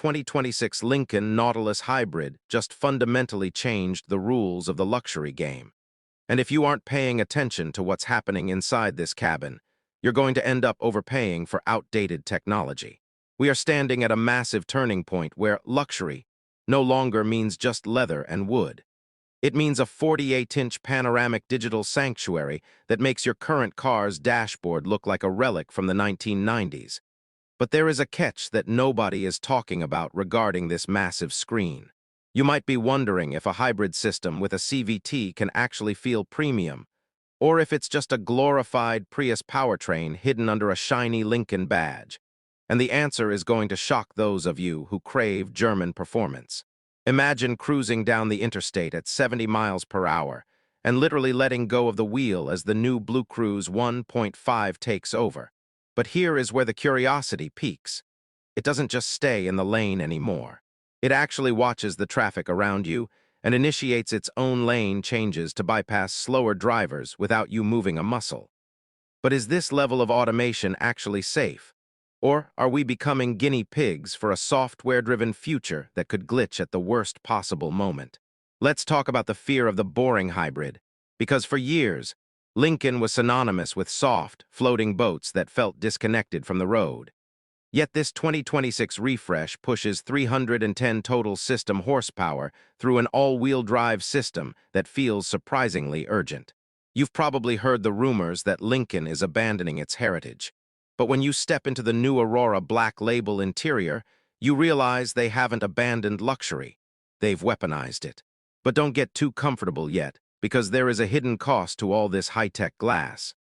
2026 Lincoln Nautilus Hybrid just fundamentally changed the rules of the luxury game. And if you aren't paying attention to what's happening inside this cabin, you're going to end up overpaying for outdated technology. We are standing at a massive turning point where luxury no longer means just leather and wood. It means a 48-inch panoramic digital sanctuary that makes your current car's dashboard look like a relic from the 1990s. But there is a catch that nobody is talking about regarding this massive screen. You might be wondering if a hybrid system with a CVT can actually feel premium, or if it's just a glorified Prius powertrain hidden under a shiny Lincoln badge. And the answer is going to shock those of you who crave German performance. Imagine cruising down the interstate at 70 miles per hour and literally letting go of the wheel as the new BlueCruise 1.5 takes over. But here is where the curiosity peaks. It doesn't just stay in the lane anymore. It actually watches the traffic around you and initiates its own lane changes to bypass slower drivers without you moving a muscle. But is this level of automation actually safe? Or are we becoming guinea pigs for a software-driven future that could glitch at the worst possible moment? Let's talk about the fear of the boring hybrid, because for years, Lincoln was synonymous with soft, floating boats that felt disconnected from the road. Yet this 2026 refresh pushes 310 total system horsepower through an all-wheel drive system that feels surprisingly urgent. You've probably heard the rumors that Lincoln is abandoning its heritage. But when you step into the new Aurora Black Label interior, you realize they haven't abandoned luxury. They've weaponized it. But don't get too comfortable yet, because there is a hidden cost to all this high-tech glass.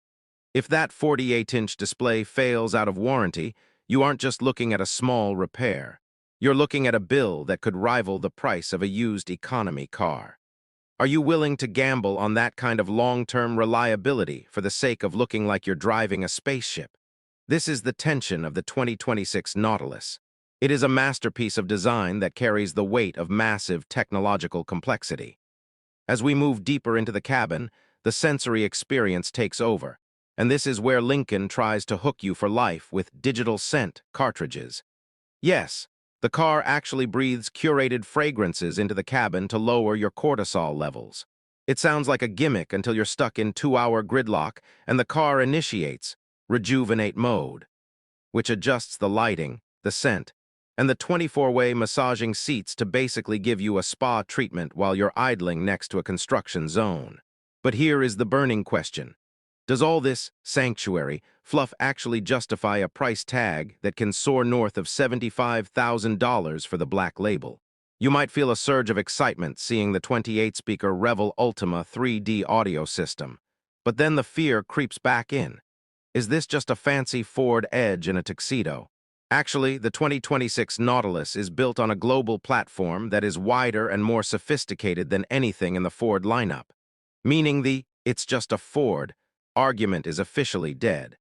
If that 48-inch display fails out of warranty, you aren't just looking at a small repair. You're looking at a bill that could rival the price of a used economy car. Are you willing to gamble on that kind of long-term reliability for the sake of looking like you're driving a spaceship? This is the tension of the 2026 Nautilus. It is a masterpiece of design that carries the weight of massive technological complexity. As we move deeper into the cabin, the sensory experience takes over, and this is where Lincoln tries to hook you for life with digital scent cartridges. Yes, the car actually breathes curated fragrances into the cabin to lower your cortisol levels. It sounds like a gimmick until you're stuck in 2-hour gridlock and the car initiates rejuvenate mode, which adjusts the lighting, the scent, and the 24-way massaging seats to basically give you a spa treatment while you're idling next to a construction zone. But here is the burning question. Does all this sanctuary fluff actually justify a price tag that can soar north of $75,000 for the Black Label? You might feel a surge of excitement seeing the 28-speaker Revel Ultima 3D audio system. But then the fear creeps back in. Is this just a fancy Ford Edge in a tuxedo? Actually, the 2026 Nautilus is built on a global platform that is wider and more sophisticated than anything in the Ford lineup. Meaning the "it's just a Ford" argument is officially dead.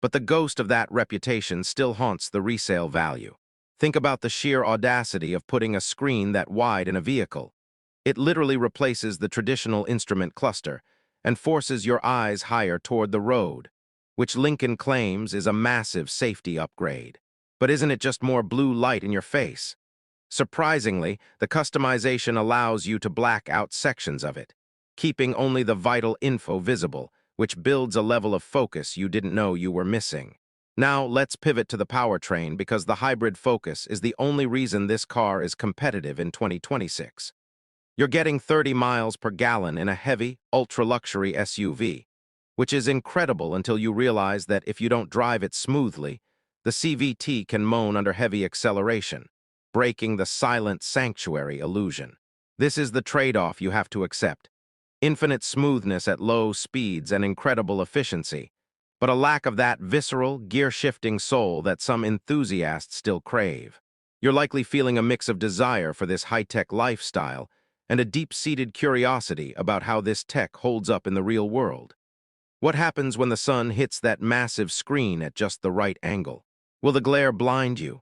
But the ghost of that reputation still haunts the resale value. Think about the sheer audacity of putting a screen that wide in a vehicle. It literally replaces the traditional instrument cluster and forces your eyes higher toward the road, which Lincoln claims is a massive safety upgrade. But isn't it just more blue light in your face? Surprisingly, the customization allows you to black out sections of it, keeping only the vital info visible, which builds a level of focus you didn't know you were missing. Now, let's pivot to the powertrain because the hybrid focus is the only reason this car is competitive in 2026. You're getting 30 miles per gallon in a heavy, ultra-luxury SUV, which is incredible until you realize that if you don't drive it smoothly, the CVT can moan under heavy acceleration, breaking the silent sanctuary illusion. This is the trade-off you have to accept. Infinite smoothness at low speeds and incredible efficiency, but a lack of that visceral, gear-shifting soul that some enthusiasts still crave. You're likely feeling a mix of desire for this high-tech lifestyle and a deep-seated curiosity about how this tech holds up in the real world. What happens when the sun hits that massive screen at just the right angle? Will the glare blind you?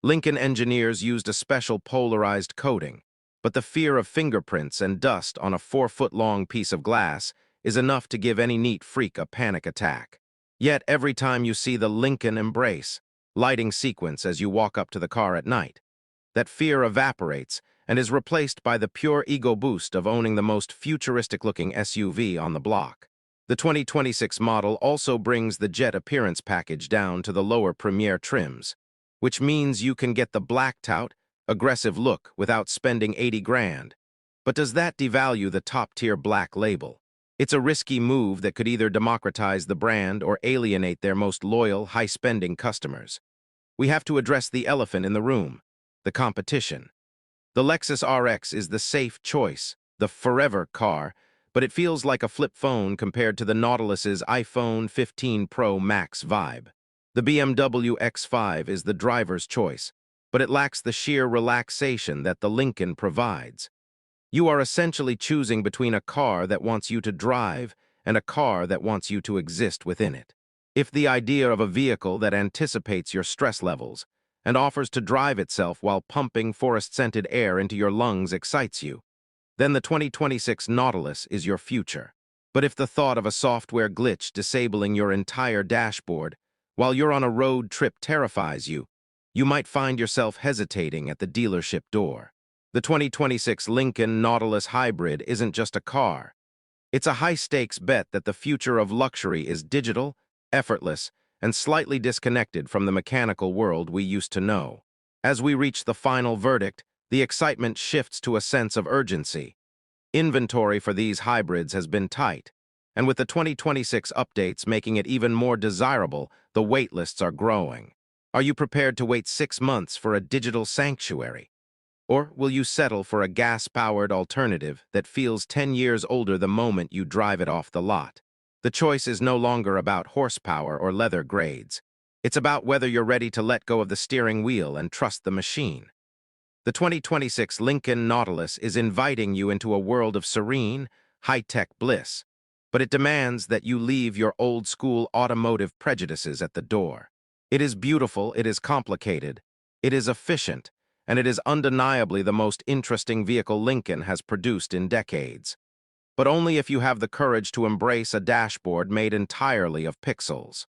Lincoln engineers used a special polarized coating, but the fear of fingerprints and dust on a 4-foot-long piece of glass is enough to give any neat freak a panic attack. Yet every time you see the Lincoln Embrace lighting sequence as you walk up to the car at night, that fear evaporates and is replaced by the pure ego boost of owning the most futuristic-looking SUV on the block. The 2026 model also brings the Jet appearance package down to the lower Premier trims, which means you can get the blacked-out, aggressive look without spending 80 grand. But does that devalue the top-tier Black Label? It's a risky move that could either democratize the brand or alienate their most loyal, high-spending customers. We have to address the elephant in the room, the competition. The Lexus RX is the safe choice, the forever car, but it feels like a flip phone compared to the Nautilus's iPhone 15 Pro Max vibe. The BMW X5 is the driver's choice, but it lacks the sheer relaxation that the Lincoln provides. You are essentially choosing between a car that wants you to drive and a car that wants you to exist within it. If the idea of a vehicle that anticipates your stress levels and offers to drive itself while pumping forest-scented air into your lungs excites you, then the 2026 Nautilus is your future. But if the thought of a software glitch disabling your entire dashboard while you're on a road trip terrifies you, you might find yourself hesitating at the dealership door. The 2026 Lincoln Nautilus Hybrid isn't just a car. It's a high-stakes bet that the future of luxury is digital, effortless, and slightly disconnected from the mechanical world we used to know. As we reach the final verdict, the excitement shifts to a sense of urgency. Inventory for these hybrids has been tight, and with the 2026 updates making it even more desirable, the waitlists are growing. Are you prepared to wait 6 months for a digital sanctuary? Or will you settle for a gas-powered alternative that feels 10 years older the moment you drive it off the lot? The choice is no longer about horsepower or leather grades. It's about whether you're ready to let go of the steering wheel and trust the machine. The 2026 Lincoln Nautilus is inviting you into a world of serene, high-tech bliss, but it demands that you leave your old-school automotive prejudices at the door. It is beautiful, it is complicated, it is efficient, and it is undeniably the most interesting vehicle Lincoln has produced in decades. But only if you have the courage to embrace a dashboard made entirely of pixels.